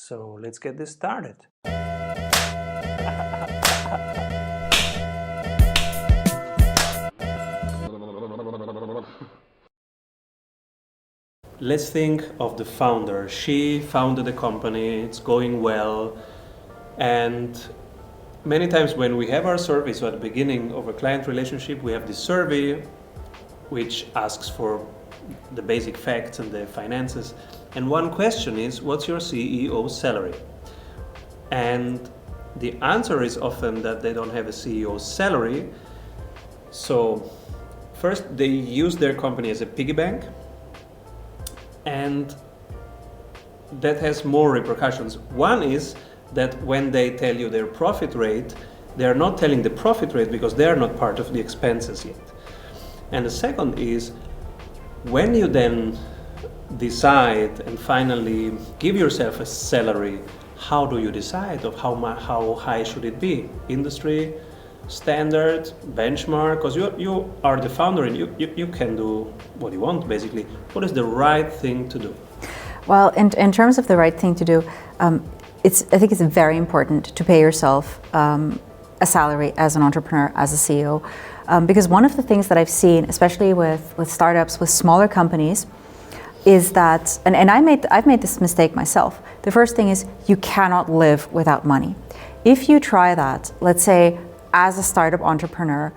So let's get this started. Let's think of the founder. She founded a company, it's going well, and many times when we have our survey, so at the beginning of a client relationship, we have this survey which asks for the basic facts and the finances. And one question is, what's your CEO's salary? And the answer is often that they don't have a CEO's salary. So first they use their company as a piggy bank, and that has more repercussions. One is that when they tell you their profit rate, they are not telling the profit rate because they are not part of the expenses yet. And the second is, when you then decide and finally give yourself a salary, how do you decide of how high should it be? Industry, standard, benchmark? Because you are the founder and you can do what you want, basically. What is the right thing to do? Well, in terms of the right thing to do, I think it's very important to pay yourself a salary as an entrepreneur, as a CEO. Because one of the things that I've seen, especially with startups, with smaller companies, is that, and I've made this mistake myself. The first thing is you cannot live without money. If you try that, let's say as a startup entrepreneur,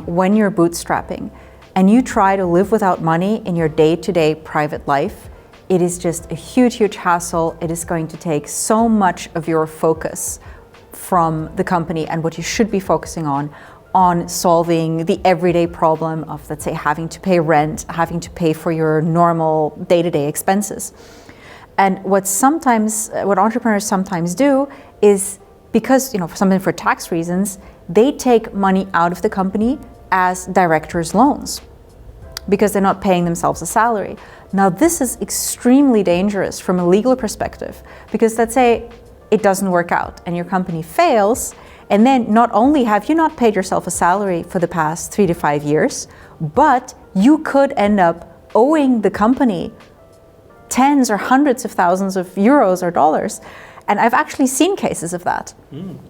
when you're bootstrapping, and you try to live without money in your day-to-day private life, it is just a huge, huge hassle. It is going to take so much of your focus from the company and what you should be focusing on solving the everyday problem of, let's say, having to pay rent, having to pay for your normal day-to-day expenses. And what entrepreneurs sometimes do is, because, for tax reasons, they take money out of the company as directors' loans because they're not paying themselves a salary. Now, this is extremely dangerous from a legal perspective, because let's say it doesn't work out and your company fails, and then not only have you not paid yourself a salary for the past 3 to 5 years, but you could end up owing the company tens or hundreds of thousands of euros or dollars. And I've actually seen cases of that.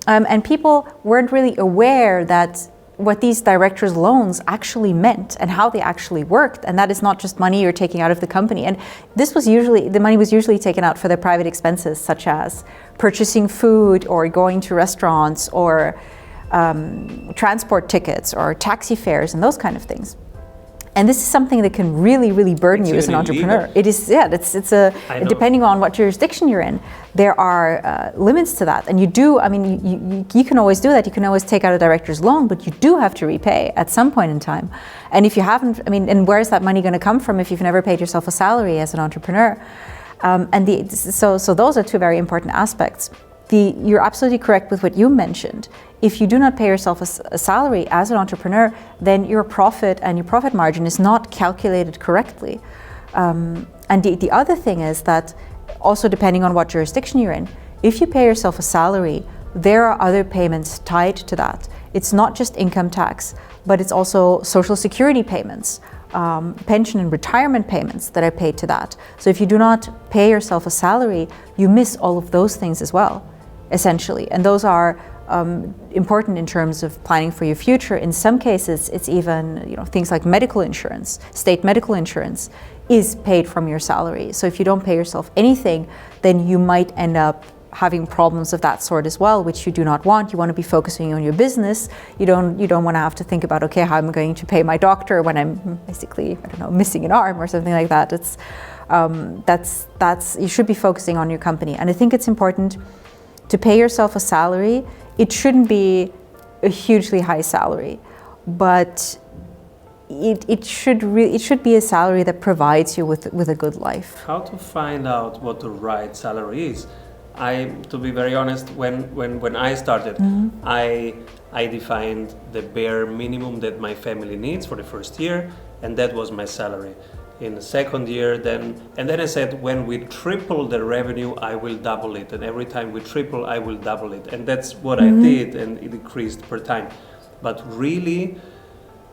And people weren't really aware that what these directors' loans actually meant and how they actually worked. And that is not just money you're taking out of the company. And the money was usually taken out for their private expenses, such as purchasing food or going to restaurants or transport tickets or taxi fares and those kind of things. And this is something that can really, really burden you as an entrepreneur. Illegal. It is, depending on what jurisdiction you're in, there are limits to that. And you can always do that. You can always take out a director's loan, but you do have to repay at some point in time. And if you haven't, and where is that money going to come from if you've never paid yourself a salary as an entrepreneur? So those are two very important aspects. You're absolutely correct with what you mentioned. If you do not pay yourself a salary as an entrepreneur, then your profit and your profit margin is not calculated correctly. And the other thing is that, also depending on what jurisdiction you're in, if you pay yourself a salary, there are other payments tied to that. It's not just income tax, but it's also social security payments, pension and retirement payments that are paid to that. So if you do not pay yourself a salary, you miss all of those things as well, essentially. And those are important in terms of planning for your future. In some cases, it's even things like medical insurance. State medical insurance is paid from your salary. So if you don't pay yourself anything, then you might end up having problems of that sort as well, which you do not want. You want to be focusing on your business. You don't want to have to think about, okay, how I'm going to pay my doctor when I'm basically, missing an arm or something like that. It's you should be focusing on your company. And I think it's important to pay yourself a salary. It shouldn't be a hugely high salary, but it should be a salary that provides you with a good life. How to find out what the right salary is? To be very honest, when I started, I defined the bare minimum that my family needs for the first year, and that was my salary. In the second year, and then I said, when we triple the revenue, I will double it, and every time we triple, I will double it, and that's what I did, and it increased per time. But really,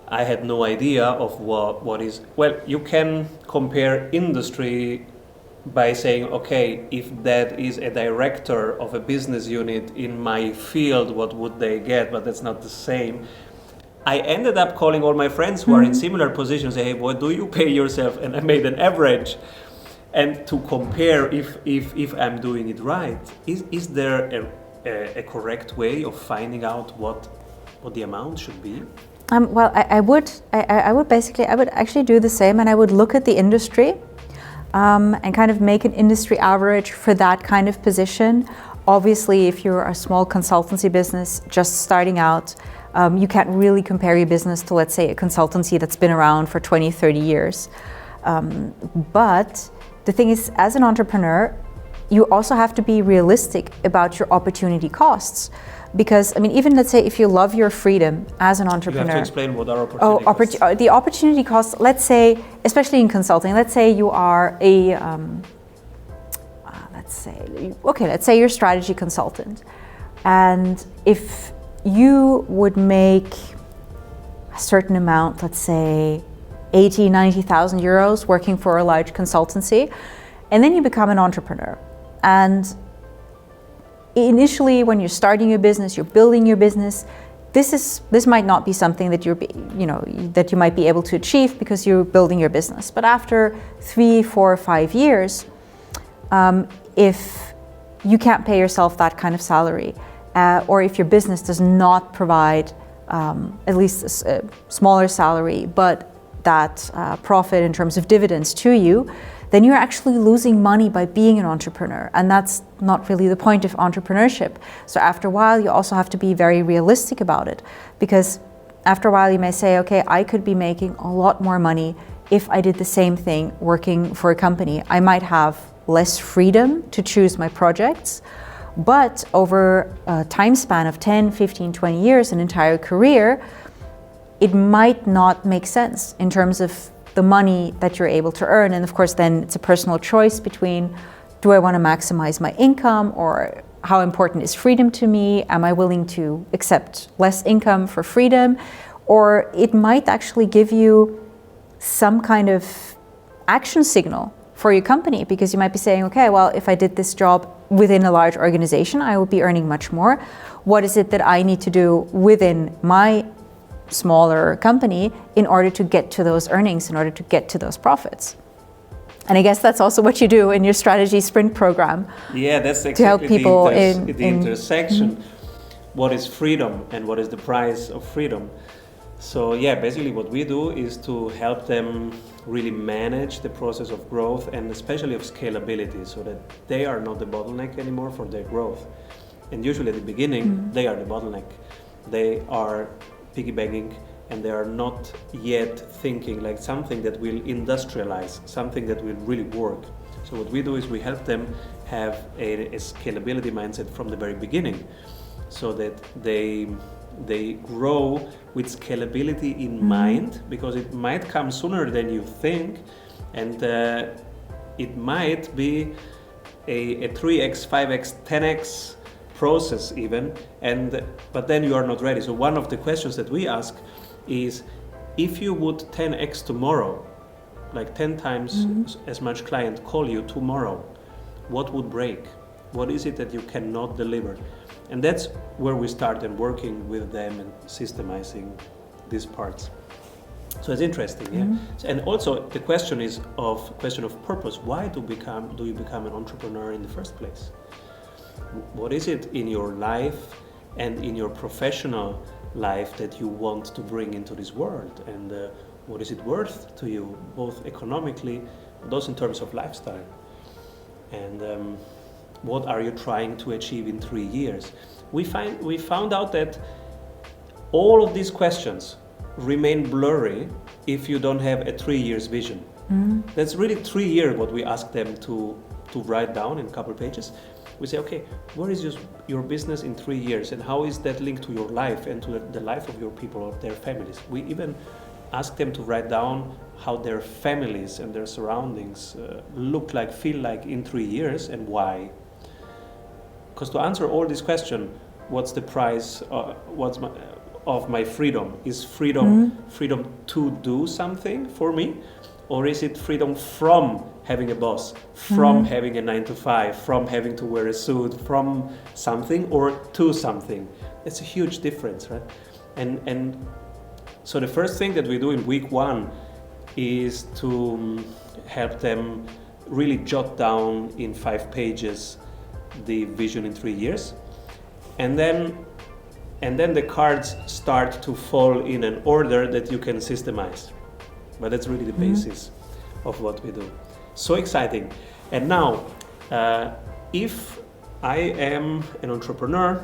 I had no idea of what is. Well, you can compare industry by saying, okay, if that is a director of a business unit in my field, what would they get? But that's not the same. I ended up calling all my friends who are in similar positions, say, hey, what do you pay yourself? And I made an average. And to compare if I'm doing it right, is there a correct way of finding out what the amount should be? Well, I would actually do the same, and I would look at the industry and kind of make an industry average for that kind of position. Obviously, if you're a small consultancy business just starting out, you can't really compare your business to, let's say, a consultancy that's been around for 20, 30 years. But the thing is, as an entrepreneur, you also have to be realistic about your opportunity costs. Because, I mean, even let's say if you love your freedom as an entrepreneur. You have to explain what are opportunity costs. The opportunity costs, let's say, especially in consulting, let's say you are a, let's say you're a strategy consultant. And if you would make a certain amount, let's say 80, 90,000 euros working for a large consultancy, and then you become an entrepreneur. And initially, when you're starting your business, you're building your business, this might not be something that that you might be able to achieve because you're building your business. But after 3, 4, 5 years, if you can't pay yourself that kind of salary, or if your business does not provide at least a smaller salary, but that profit in terms of dividends to you, then you're actually losing money by being an entrepreneur. And that's not really the point of entrepreneurship. So after a while, you also have to be very realistic about it. Because after a while, you may say, okay, I could be making a lot more money if I did the same thing working for a company. I might have less freedom to choose my projects, but over a time span of 10, 15, 20 years, an entire career, it might not make sense in terms of the money that you're able to earn. And of course, then it's a personal choice between, do I want to maximize my income, or how important is freedom to me? Am I willing to accept less income for freedom? Or it might actually give you some kind of action signal for your company, because you might be saying, okay, well, if I did this job within a large organization, I would be earning much more. What is it that I need to do within my smaller company in order to get to those earnings, in order to get to those profits? And I guess that's also what you do in your strategy sprint program. Yeah, that's exactly to help people the intersection. What is freedom and what is the price of freedom? So yeah, basically what we do is to help them really manage the process of growth, and especially of scalability, so that they are not the bottleneck anymore for their growth. And usually at the beginning, they are the bottleneck. They are piggybacking, and they are not yet thinking like something that will industrialize, something that will really work. So what we do is we help them have a scalability mindset from the very beginning, so that they grow with scalability in mind, because it might come sooner than you think, and it might be a 3x, 5x, 10x process even, but then you are not ready. So one of the questions that we ask is, if you would 10x tomorrow, like 10 times as much client call you tomorrow, what would break? What is it that you cannot deliver? And that's where we start and working with them and systemizing these parts. So it's interesting, yeah. And also the question is question of purpose. Why do you become an entrepreneur in the first place? What is it in your life and in your professional life that you want to bring into this world? And what is it worth to you, both economically, but also in terms of lifestyle? And what are you trying to achieve in 3 years? We found out that all of these questions remain blurry if you don't have a 3 years vision. That's really 3 years what we ask them to write down in a couple pages. We say, okay, where is your business in 3 years, and how is that linked to your life and to the life of your people or their families? We even ask them to write down how their families and their surroundings look like, feel like in 3 years, and why. Because to answer all these questions, what's the price, of my freedom? Is freedom to do something for me? Or is it freedom from having a boss, from having a 9 to 5, from having to wear a suit, from something or to something? It's a huge difference, right? And so the first thing that we do in week 1 is to help them really jot down in 5 pages the vision in 3 years. And then the cards start to fall in an order that you can systemize. But that's really the basis of what we do. So exciting. And now, if I am an entrepreneur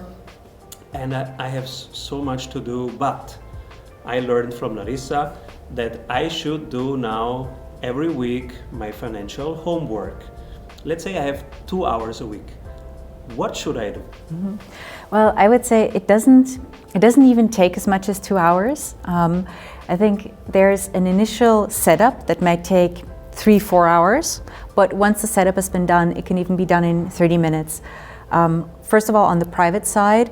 and I have so much to do, but I learned from Larissa that I should do now every week my financial homework. Let's say I have 2 hours a week. What should I do? Well, I would say it doesn't even take as much as 2 hours. I think there's an initial setup that might take 3-4 hours, but once the setup has been done, it can even be done in 30 minutes. First of all, on the private side,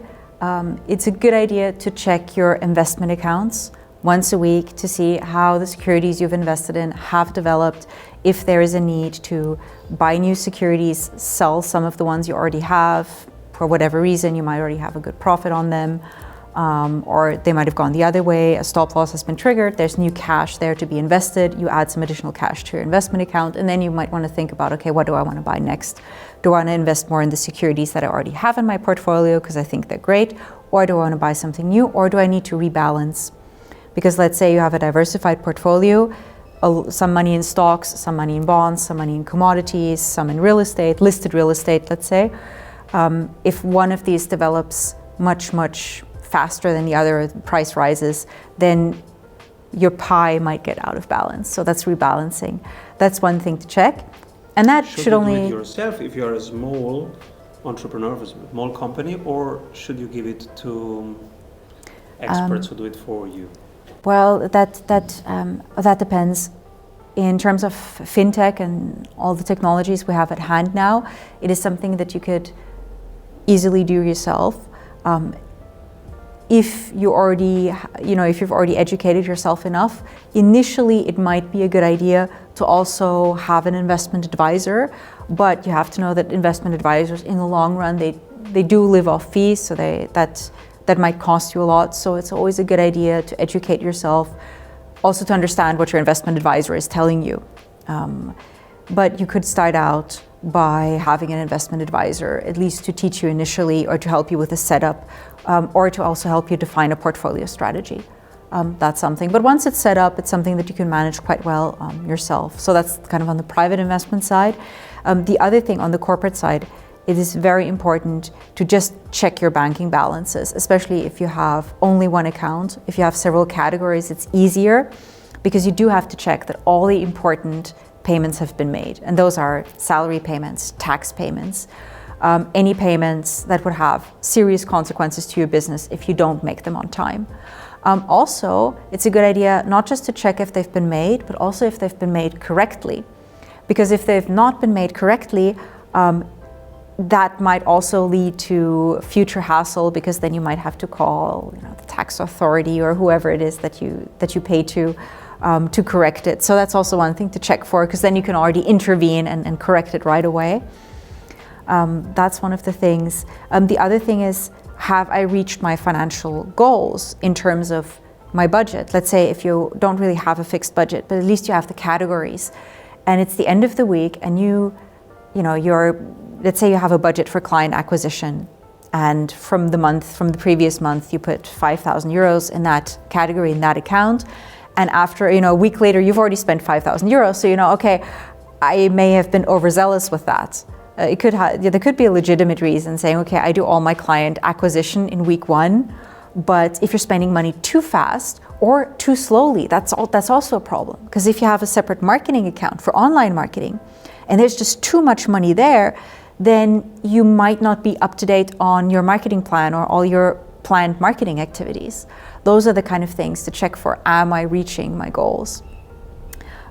it's a good idea to check your investment accounts once a week to see how the securities you've invested in have developed, if there is a need to buy new securities, sell some of the ones you already have. For whatever reason, you might already have a good profit on them, or they might have gone the other way, a stop loss has been triggered, there's new cash there to be invested, you add some additional cash to your investment account, and then you might want to think about, okay, what do I want to buy next? Do I want to invest more in the securities that I already have in my portfolio because I think they're great, or do I want to buy something new, or do I need to rebalance? Because let's say you have a diversified portfolio, some money in stocks, some money in bonds, some money in commodities, some in real estate, listed real estate, let's say. If one of these develops much faster than the other, price rises, then your pie might get out of balance. So that's rebalancing. That's one thing to check. And that should only... Should you do it yourself if you're a small entrepreneur of a small company, or should you give it to experts who do it for you? Well, that depends. In terms of fintech and all the technologies we have at hand now, it is something that you could easily do yourself. If you already, if you've already educated yourself enough, initially it might be a good idea to also have an investment advisor, but you have to know that investment advisors in the long run, they do live off fees, so that might cost you a lot. So it's always a good idea to educate yourself, also to understand what your investment advisor is telling you. But you could start out by having an investment advisor, at least to teach you initially or to help you with the setup, or to also help you define a portfolio strategy. That's something. But once it's set up, it's something that you can manage quite well yourself. So that's kind of on the private investment side. The other thing on the corporate side, it is very important to just check your banking balances, especially if you have only one account. If you have several categories, it's easier because you do have to check that all the important payments have been made. And those are salary payments, tax payments, any payments that would have serious consequences to your business if you don't make them on time. Also, it's a good idea not just to check if they've been made, but also if they've been made correctly. Because if they've not been made correctly, that might also lead to future hassle, because then you might have to call the tax authority or whoever it is that you pay to correct it. So that's also one thing to check for, because then you can already intervene and correct it right away. That's one of the things. The other thing is, have I reached my financial goals in terms of my budget? Let's say if you don't really have a fixed budget, but at least you have the categories, and it's the end of the week, and let's say you have a budget for client acquisition, and from the previous month, you put 5,000 euros in that category, in that account, and after a week later, you've already spent 5,000 euros. So okay, I may have been overzealous with that. There could be a legitimate reason saying, okay, I do all my client acquisition in week 1, but if you're spending money too fast or too slowly, that's also a problem. Because if you have a separate marketing account for online marketing, and there's just too much money there, then you might not be up to date on your marketing plan or all your planned marketing activities. Those are the kind of things to check for. Am I reaching my goals?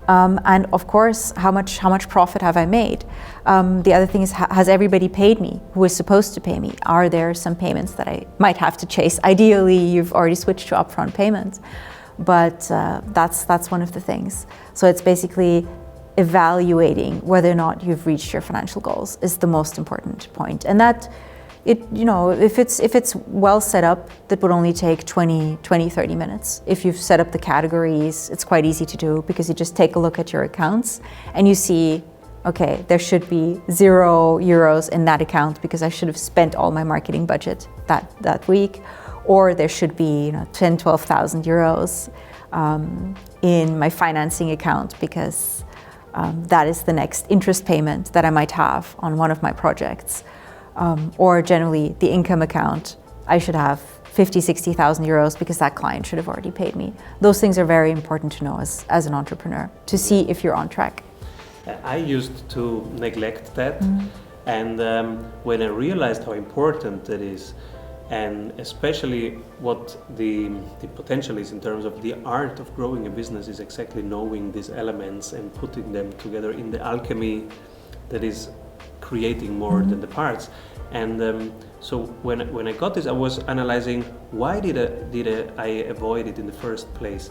And of course, how much profit have I made? The other thing is, has everybody paid me who is supposed to pay me? Are there some payments that I might have to chase? Ideally, you've already switched to upfront payments. but that's one of the things. So it's basically evaluating whether or not you've reached your financial goals is the most important point. And that, if it's well set up, that would only take 20, 30 minutes. If you've set up the categories, it's quite easy to do, because you just take a look at your accounts and you see, okay, there should be €0 in that account because I should have spent all my marketing budget that week, or there should be 10, 12,000 euros in my financing account because that is the next interest payment that I might have on one of my projects. Or generally the income account, I should have 50, 60,000 euros because that client should have already paid me. Those things are very important to know as an entrepreneur, to see if you're on track. I used to neglect that, and when I realized how important that is, and especially what the potential is in terms of the art of growing a business, is exactly knowing these elements and putting them together in the alchemy that is creating more than the parts. And so when I got this, I was analyzing why did I avoid it in the first place.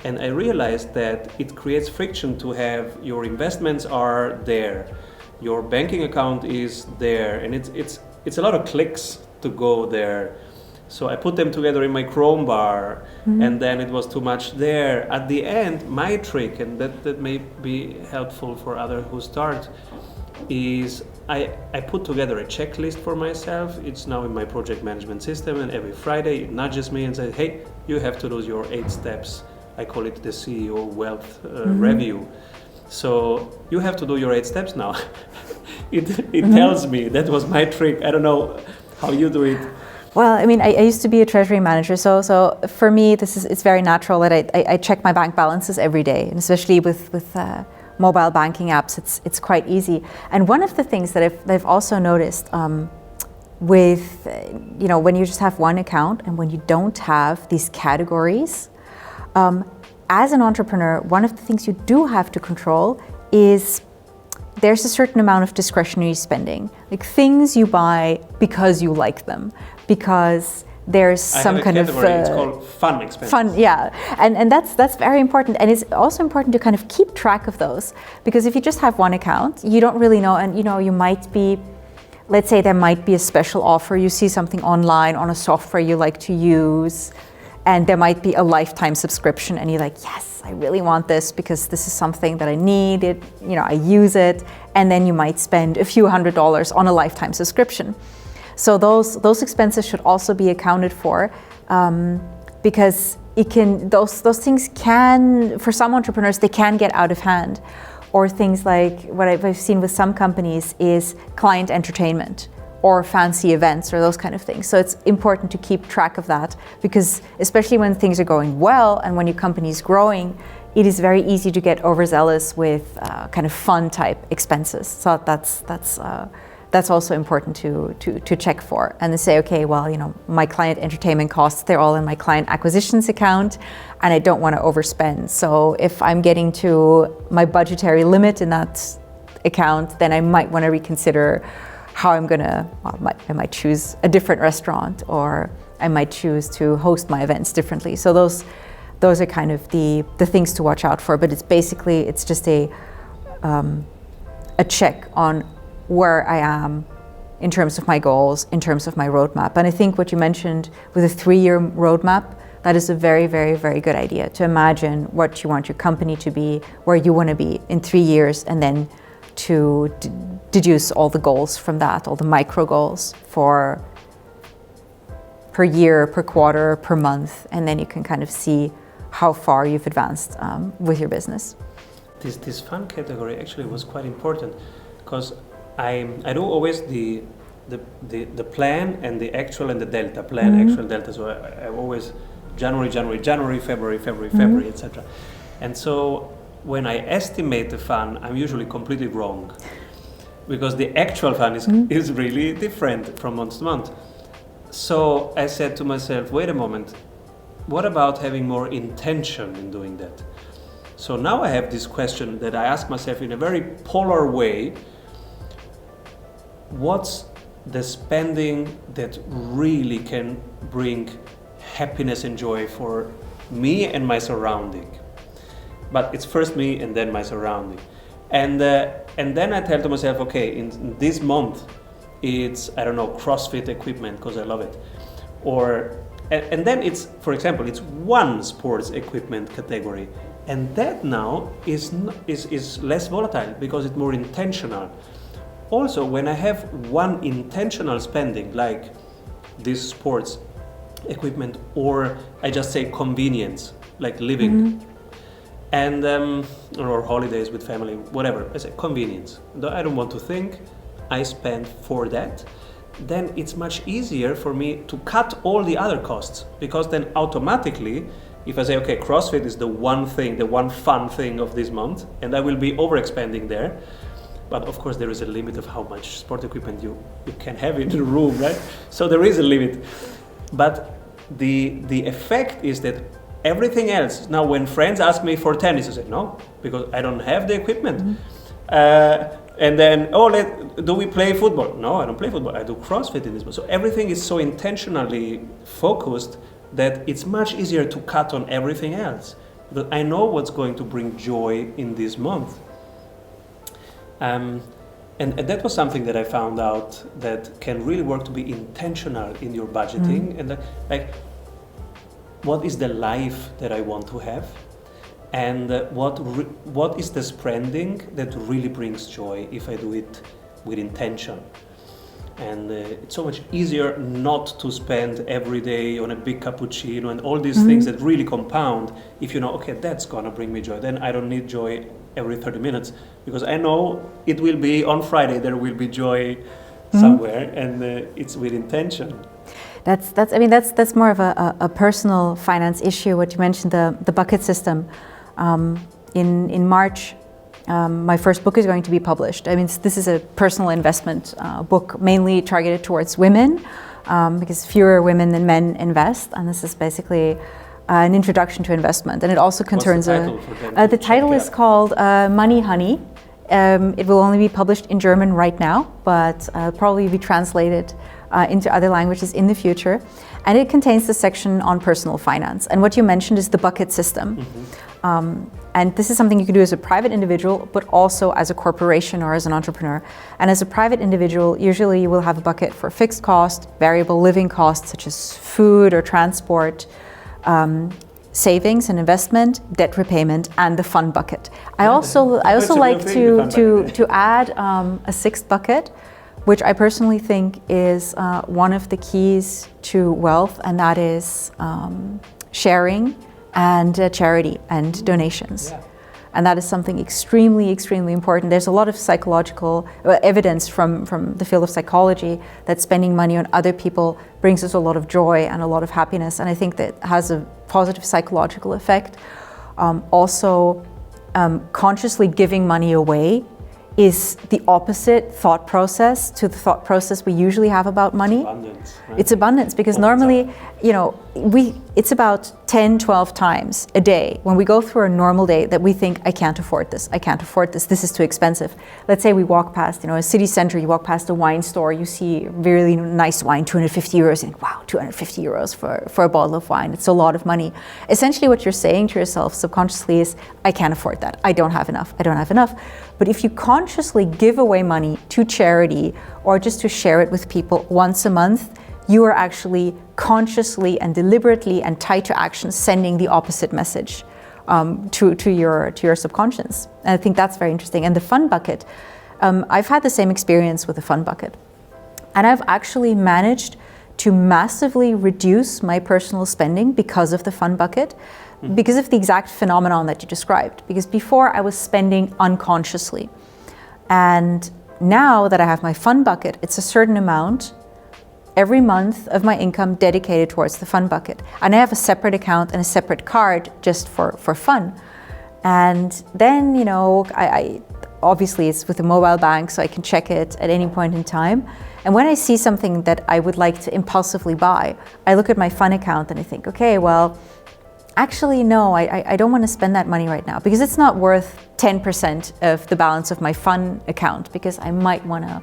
And I realized that it creates friction to have your investments are there, your banking account is there, and it's a lot of clicks to go there. So I put them together in my Chrome bar, and then it was too much there. At the end, my trick, and that may be helpful for others who start, is I put together a checklist for myself. It's now in my project management system, and every Friday it nudges me and says, hey, you have to do your 8 steps. I call it the CEO wealth review. So you have to do your 8 steps now. It tells me. That was my trick. I don't know how you do it. Well, I mean, I used to be a treasury manager, so for me, it's very natural that I check my bank balances every day, and especially with mobile banking apps, it's quite easy. And one of the things that I've also noticed with when you just have one account and when you don't have these categories, as an entrepreneur, one of the things you do have to control is there's a certain amount of discretionary spending, like things you buy because you like them, because there's some kind of it's called fun expenses. Fun, yeah, and that's very important, and it's also important to kind of keep track of those, because if you just have one account, you don't really know, and you might be, let's say there might be a special offer, you see something online on a software you like to use, and there might be a lifetime subscription, and you're like, yes, I really want this because this is something that I need, I use it, and then you might spend a few $100s on a lifetime subscription. So those expenses should also be accounted for, because those things can, for some entrepreneurs, they can get out of hand. Or things like what I've seen with some companies is client entertainment or fancy events or those kind of things. So it's important to keep track of that, because especially when things are going well and when your company is growing, it is very easy to get overzealous with kind of fun type expenses. So that's also important to check for, and to say, okay, well, my client entertainment costs, they're all in my client acquisitions account, and I don't want to overspend. So if I'm getting to my budgetary limit in that account, then I might want to reconsider how I'm gonna, I might choose a different restaurant, or I might choose to host my events differently. So those are kind of the things to watch out for, but it's just a check on where I am in terms of my goals, in terms of my roadmap. And I think what you mentioned with a 3-year roadmap, that is a very, very, very good idea, to imagine what you want your company to be, where you want to be in 3 years, and then to deduce all the goals from that, all the micro goals for per year, per quarter, per month, and then you can kind of see how far you've advanced with your business. This fun category actually was quite important, because I do always the plan and the actual and the delta, plan, actual, delta. So I always January, February, etc. And so when I estimate the fun, I'm usually completely wrong, because the actual fun is really different from month to month. So I said to myself, wait a moment, what about having more intention in doing that? So now I have this question that I ask myself in a very polar way: what's the spending that really can bring happiness and joy for me and my surrounding. But it's first me and then my surrounding. And then I tell to myself, okay, in this month, it's, I don't know, CrossFit equipment because I love it. And then it's, for example, it's one sports equipment category. And that now is less volatile because it's more intentional. Also, when I have one intentional spending, like this sports equipment, or I just say convenience, like living, and or holidays with family, whatever, I say convenience. I don't want to think, I spend for that. Then it's much easier for me to cut all the other costs, because then automatically, if I say, okay, CrossFit is the one thing, the one fun thing of this month, and I will be overexpending there. But of course, there is a limit of how much sport equipment you can have in the room, right? So there is a limit. But the effect is that everything else, now when friends ask me for tennis, I say no, because I don't have the equipment. And then, do we play football? No, I don't play football. I do CrossFit in this month. So everything is so intentionally focused that it's much easier to cut on everything else. Because I know what's going to bring joy in this month. And that was something that I found out that can really work to be intentional in your budgeting. And like, what is the life that I want to have? And what is the spending that really brings joy if I do it with intention? And it's so much easier not to spend every day on a big cappuccino and all these things that really compound if you know, okay, that's gonna bring me joy. Then I don't need joy every 30 minutes because I know it will be on Friday, there will be joy somewhere, and it's with intention. That's more of a personal finance issue. What you mentioned, the bucket system. In March, my first book is going to be published. I mean, this is a personal investment book, mainly targeted towards women, because fewer women than men invest, and this is basically an introduction to investment. And it also concerns the title is called Money Honey. It will only be published in German right now, but probably be translated into other languages in the future. And it contains the section on personal finance. And what you mentioned is the bucket system. And this is something you can do as a private individual, but also as a corporation or as an entrepreneur. And as a private individual, usually you will have a bucket for fixed cost, variable living costs, such as food or transport, savings and investment, debt repayment, and the fun bucket. I also like to add a sixth bucket, which I personally think is one of the keys to wealth, and that is sharing and charity and donations. Yeah. And that is something extremely, extremely important. There's a lot of psychological evidence from the field of psychology that spending money on other people brings us a lot of joy and a lot of happiness. And I think that has a positive psychological effect. Consciously giving money away is the opposite thought process to the thought process we usually have about money. Abundance, right? It's abundance, because normally, it's about 10, 12 times a day when we go through a normal day that we think, I can't afford this, this is too expensive. Let's say we walk past, a city center, you walk past a wine store, you see really nice wine, 250 euros, and wow, 250 euros for a bottle of wine, it's a lot of money. Essentially what you're saying to yourself subconsciously is, I can't afford that, I don't have enough. But if you consciously give away money to charity or just to share it with people once a month, you are actually consciously and deliberately and tied to action sending the opposite message to your subconscious. And I think that's very interesting. And the fun bucket, I've had the same experience with the fun bucket. And I've actually managed to massively reduce my personal spending because of the fun bucket, because of the exact phenomenon that you described. Because before I was spending unconsciously. And now that I have my fun bucket, it's a certain amount every month of my income dedicated towards the fun bucket. And I have a separate account and a separate card just for fun. And then, I obviously it's with a mobile bank, so I can check it at any point in time. And when I see something that I would like to impulsively buy, I look at my fun account and I think, okay, well, actually, no, I don't want to spend that money right now because it's not worth 10% of the balance of my fun account, because I might want to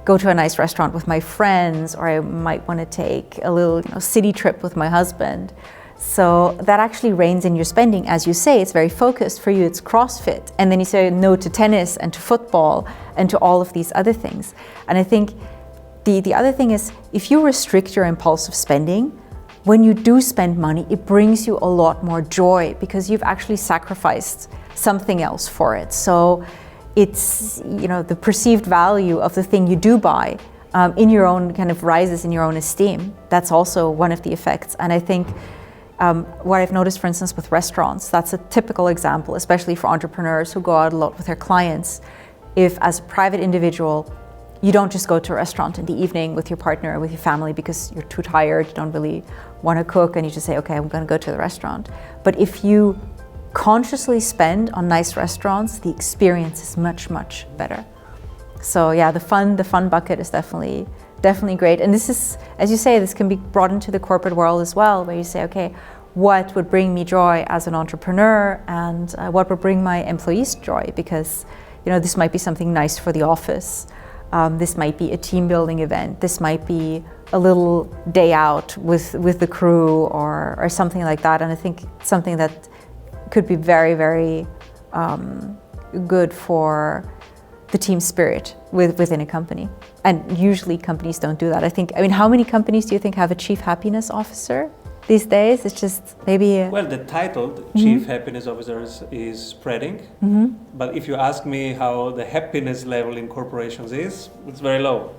go to a nice restaurant with my friends, or I might want to take a little city trip with my husband. So that actually reins in your spending. As you say, it's very focused. For you, it's CrossFit. And then you say no to tennis and to football and to all of these other things. And I think the other thing is, if you restrict your impulsive spending, when you do spend money, it brings you a lot more joy because you've actually sacrificed something else for it. So it's, the perceived value of the thing you do buy in your own kind of rises in your own esteem. That's also one of the effects. And I think what I've noticed, for instance, with restaurants, that's a typical example, especially for entrepreneurs who go out a lot with their clients. If as a private individual, you don't just go to a restaurant in the evening with your partner or with your family because you're too tired, you don't really want to cook, and you just say, okay, I'm going to go to the restaurant. But if you consciously spend on nice restaurants, the experience is much, much better. So yeah, the fun bucket is definitely great. And this is, as you say, this can be brought into the corporate world as well, where you say, okay, what would bring me joy as an entrepreneur, and what would bring my employees joy? Because this might be something nice for the office. This might be a team building event. This might be a little day out with the crew or something like that. And I think something that could be very, very good for the team spirit within a company. And usually companies don't do that. I mean, how many companies do you think have a chief happiness officer these days? It's just maybe... Well, the title, Chief Happiness Officer, is spreading. But if you ask me how the happiness level in corporations is, it's very low.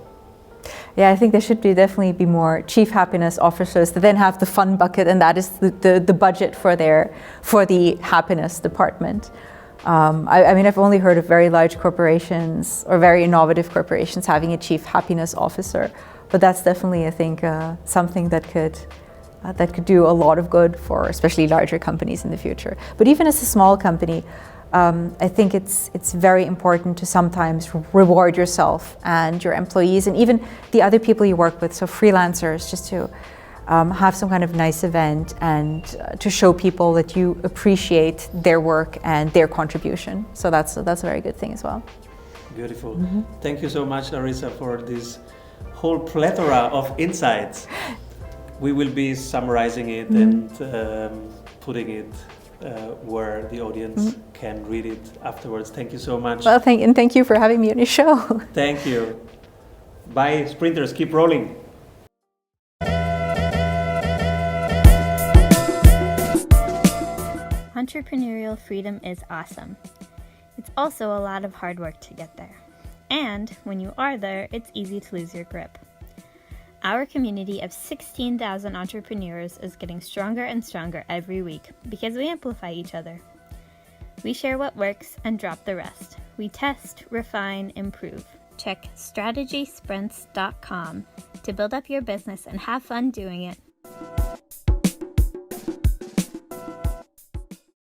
Yeah, I think there should definitely be more chief happiness officers that then have the fun bucket, and that is the budget for the happiness department. I mean, I've only heard of very large corporations or very innovative corporations having a chief happiness officer, but that's definitely, I think, something that could do a lot of good for especially larger companies in the future. But even as a small company, I think it's very important to sometimes reward yourself and your employees and even the other people you work with, so freelancers, just to have some kind of nice event and to show people that you appreciate their work and their contribution. So that's a very good thing as well. Beautiful. Thank you so much, Larissa, for this whole plethora of insights. We will be summarizing it and putting it where the audience can read it afterwards. Thank you so much. Well, thank you for having me on your show. Thank you. Bye, sprinters. Keep rolling. Entrepreneurial freedom is awesome. It's also a lot of hard work to get there. And when you are there, it's easy to lose your grip. Our community of 16,000 entrepreneurs is getting stronger and stronger every week because we amplify each other. We share what works and drop the rest. We test, refine, improve. Check strategysprints.com to build up your business and have fun doing it.